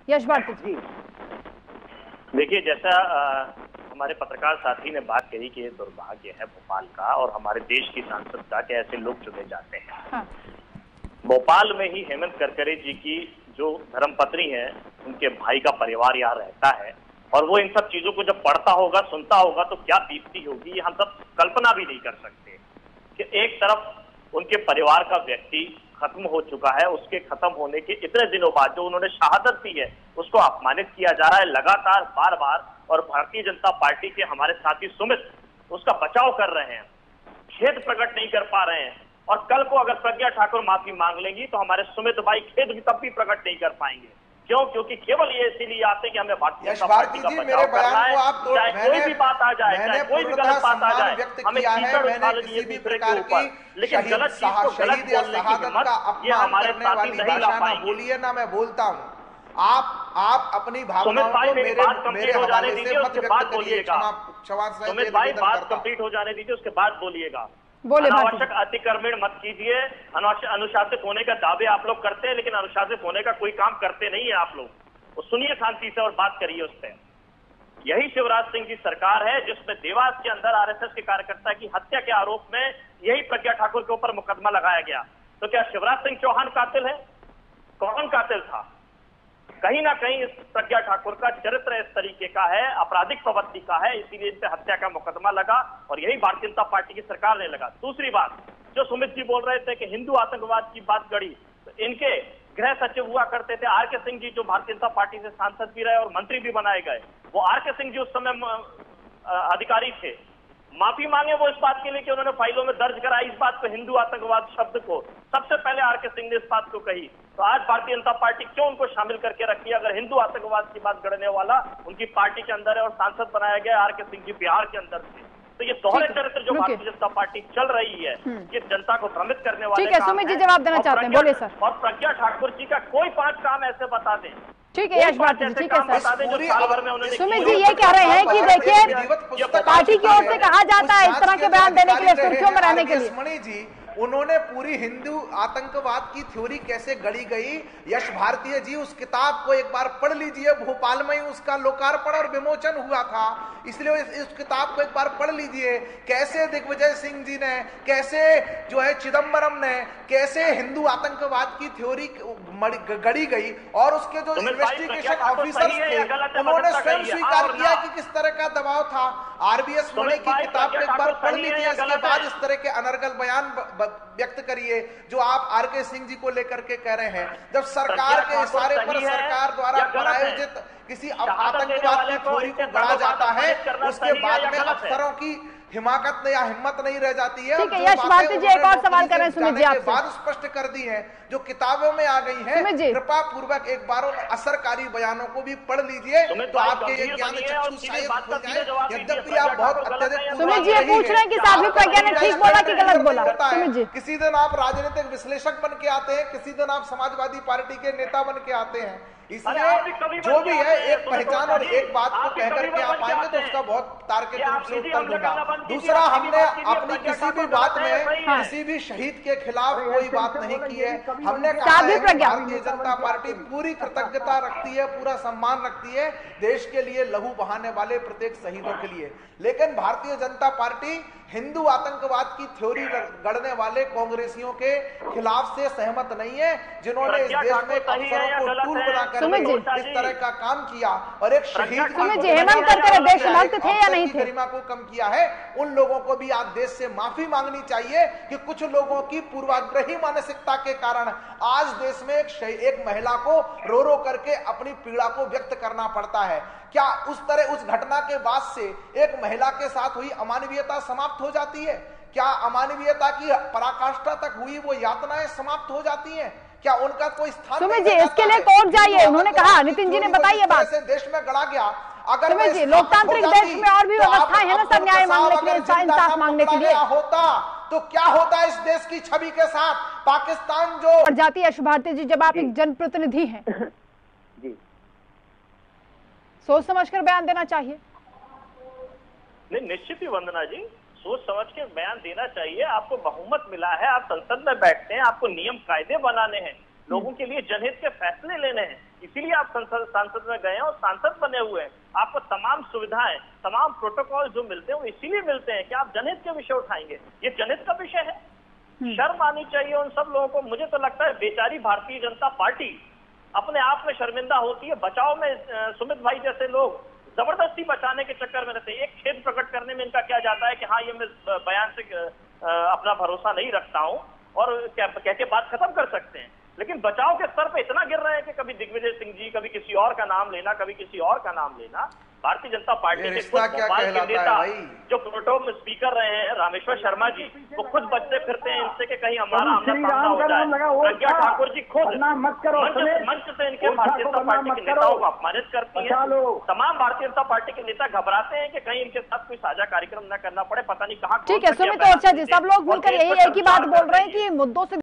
यश भारती जी। देखिए, जैसा हमारे पत्रकार साथी ने बात कही कि ये दुर्भाग्य है भोपाल का और हमारे देश की सांसद का कि ऐसे लोग चुने जाते हैं। हाँ। भोपाल में ही हेमंत करकरे जी की जो धर्मपत्नी है, उनके भाई का परिवार यहाँ रहता है और वो इन सब चीजों को जब पढ़ता होगा, सुनता होगा तो क्या बीतती होगी, ये हम सब कल्पना भी नहीं कर सकते कि एक तरफ उनके परिवार का व्यक्ति खत्म हो चुका है, उसके खत्म होने के इतने दिनों बाद जो उन्होंने शहादत दी है उसको अपमानित किया जा रहा है लगातार बार बार। और भारतीय जनता पार्टी के हमारे साथी सुमित उसका बचाव कर रहे हैं, खेद प्रकट नहीं कर पा रहे हैं। और कल को अगर प्रज्ञा ठाकुर माफी मांग लेंगी तो हमारे सुमित भाई खेद भी तब भी प्रकट नहीं कर पाएंगे। क्यों? क्योंकि केवल ये इसीलिए आते हैं कि हमें भारतीय जनता पार्टी का बचाव करना है, चाहे कोई भी बात आ जाए, चाहे कोई भी गलत बात आ जाए, हमें कीचड़ उछाल लिए दूसरे के ऊपर, लेकिन गलत चीज को गलत बोलने की हिम्मत ये हमारे साथी नहीं ला पाएंगे। बोलिए ना, मैं बोलता हूँ। आप अपनी भावनाओं को मेरे हवाले से मत व्यक्त करिए। सुमित भाई बात कंप्लीट हो जाने दीजिए, उसके बाद बोलिएगा। बोले अनावश्यक अतिक्रमण मत कीजिए। अनुशासित होने का दावे आप लोग करते हैं, लेकिन अनुशासित होने का कोई काम करते नहीं है आप लोग। तो सुनिए शांति से और बात करिए उस पर। यही शिवराज सिंह की सरकार है जिसमें देवास के अंदर आरएसएस के कार्यकर्ता की हत्या के आरोप में यही प्रज्ञा ठाकुर के ऊपर मुकदमा लगाया गया। तो क्या शिवराज सिंह चौहान कातिल है? कौन कातिल था? कहीं ना कहीं इस प्रज्ञा ठाकुर का चरित्र इस तरीके का है, आपराधिक प्रवृत्ति का है, इसीलिए इस पे हत्या का मुकदमा लगा और यही भारतीय जनता पार्टी की सरकार ने लगा। दूसरी बात, जो सुमित जी बोल रहे थे कि हिंदू आतंकवाद की बात गढ़ी, तो इनके गृह सचिव हुआ करते थे आर के सिंह जी, जो भारतीय जनता पार्टी से सांसद भी रहे और मंत्री भी बनाए गए। वो आर के सिंह जी उस समय अधिकारी थे। माफी मांगे वो इस बात के लिए कि उन्होंने फाइलों में दर्ज कराई इस बात को, हिंदू आतंकवाद शब्द को सबसे पहले आर के सिंह ने इस बात को कही। तो आज भारतीय जनता पार्टी क्यों उनको शामिल करके रखी? अगर हिंदू आतंकवाद की बात गढ़ने वाला उनकी पार्टी के अंदर है और सांसद बनाया गया आर के सिंह जी बिहार के अंदर से, तो ये दोहरे चरित्र जो भारतीय जनता पार्टी चल रही है, ये जनता को भ्रमित करने वाले ठीक है। सुमित जी जवाब देना चाहते हैं, बोले सर। और प्रज्ञा ठाकुर जी का कोई 5 काम ऐसे बता दें। ठीक है यश भारती जी, ठीक है सर। सुमित जी ये कह रहे हैं कि देखिए पार्टी की ओर से कहा जाता है इस तरह के बयान देने के लिए, सुर्खियों में रहने के लिए। उन्होंने पूरी हिंदू आतंकवाद की थ्योरी कैसे गढ़ी गई, यश भारतीय जी उस किताब को एक बार पढ़ लीजिए। भोपाल में ही उसका लोकार्पण और विमोचन हुआ था, इसलिए इस किताब को एक बार पढ़ लीजिए। कैसे दिग्विजय सिंह जी ने, कैसे जो है चिदम्बरम ने, कैसे हिंदू आतंकवाद की थ्योरी गढ़ी गई और उसके जो इन्वेस्टिगेशन ऑफिसर्स थे उन्होंने स्वयं स्वीकार किया कि किस तरह का दबाव था। आरबीएस मणि की किताब को एक बार पढ़ लीजिए, इसके बाद इस तरह के अनर्गल बयान व्यक्त करिए जो आप आर के सिंह जी को लेकर के कह रहे हैं। जब सरकार के इशारे पर सरकार द्वारा प्रायोजित किसी आतंकवाद की थ्योरी को गढ़ा जाता है, उसके बाद में अफसरों की हिमाकत या हिम्मत नहीं रह जाती है। ठीक है यश भारती जी एक और सवाल कर रहे हैं सुमित जी आपसे। बात स्पष्ट कर दी है जो किताबों में आ गई है, कृपा पूर्वक एक बार उन असरकारी बयानों को भी पढ़ लीजिए तो आपके ये ज्ञान चक्षु शायद खुल जाए। यद्यपि आप बहुत अत्यधिक सुमित जी ये पूछ रहे हैं कि साध्वी प्रज्ञा ने ठीक बोला कि गलत बोला? सुमित जी, किसी दिन आप राजनीतिक विश्लेषक बन के आते हैं, किसी दिन आप समाजवादी पार्टी के नेता बन के आते हैं, इसलिए जो भी है एक पहचान और एक बात को कहकर के आप आएंगे तो उसका बहुत तार्किक रूप से उत्तर दूंगा। दूसरा, हमने अपनी किसी भी बात में किसी भी शहीद के खिलाफ कोई बात नहीं की है। हमने कहा है कि भारतीय जनता पार्टी पूरी कृतज्ञता रखती है, पूरा सम्मान रखती है देश के लिए लहू बहाने वाले प्रत्येक शहीदों के लिए, लेकिन भारतीय जनता पार्टी हिंदू आतंकवाद की थ्योरी गढ़ने वाले कांग्रेसियों के खिलाफ से सहमत नहीं है, जिन्होंने इस देश में अफसरों को टूल बनाकर इस तरह का काम किया और एक शहीद देशभक्त थे या नहीं थे गरिमा को कम किया है। उन लोगों को भी आज देश से माफी मांगनी चाहिए कि कुछ लोगों की पूर्वाग्रही मानसिकता के कारण आज देश में एक महिला को रो रो करके अपनी पीड़ा को व्यक्त करना पड़ता है। क्या उस घटना के बाद से एक महिला के साथ हुई अमानवीयता समाप्त हो जाती है? क्या अमानवीयता की पराकाष्ठा तक हुई वो यातनाएं समाप्त हो जाती हैं? क्या उनका कोई स्थान? सुमित जी इसके लिए कोर्ट जाइए, उन्होंने कहा, नितिन जी ने बताई बात। देश में गढ़ा गया, अगर सुमित जी लोकतांत्रिक देश में और भी व्यवस्था है ना सब न्याय मांगने के लिए, इंसाफ मांगने के लिए। होता तो क्या होता इस देश की छवि के साथ? पाकिस्तान जो जाती है यश भारती जी, जब आप एक जनप्रतिनिधि हैं जी, सोच समझकर बयान देना चाहिए। नहीं, निश्चित ही वंदना जी, सोच समझ के बयान देना चाहिए। आपको बहुमत मिला है, आप संसद में बैठते हैं, आपको नियम कायदे बनाने हैं, लोगों के लिए जनहित के फैसले लेने हैं। इसीलिए आप सांसद में गए हैं और सांसद बने हुए हैं। आपको तमाम सुविधाएं, तमाम प्रोटोकॉल जो मिलते हैं वो इसीलिए मिलते हैं कि आप जनहित के विषय उठाएंगे। ये जनहित का विषय है, शर्म आनी चाहिए उन सब लोगों को। मुझे तो लगता है बेचारी भारतीय जनता पार्टी अपने आप में शर्मिंदा होती है। बचाव में सुमित भाई जैसे लोग जबरदस्ती बचाने के चक्कर में रहते हैं। एक खेद प्रकट करने में इनका क्या जाता है कि हाँ, ये मैं बयान से अपना भरोसा नहीं रखता हूं और कह के बात खत्म कर सकते हैं। लेकिन बचाव के स्तर पे इतना गिर रहे हैं कि कभी दिग्विजय सिंह जी, कभी किसी और का नाम लेना, कभी किसी और का नाम लेना। भारतीय जनता पार्टी के खुद भोपाल के नेता जो प्रोटोम स्पीकर रहे हैं रामेश्वर शर्मा जी, वो खुद बचते फिरते हैं इनसे कि कहीं हमारा आमना सामना हो जाए। प्रज्ञा ठाकुर जी खुद मंच से इनके भारतीय जनता पार्टी के नेताओं को अपमानित करती है। तमाम भारतीय जनता पार्टी के नेता घबराते हैं कि कहीं इनके साथ कोई साझा कार्यक्रम न करना पड़े, पता नहीं कहाँ। ठीक है सुमित ओरछा जी, सब लोग मिलकर यही एक ही बात बोल रहे हैं कि मुद्दों से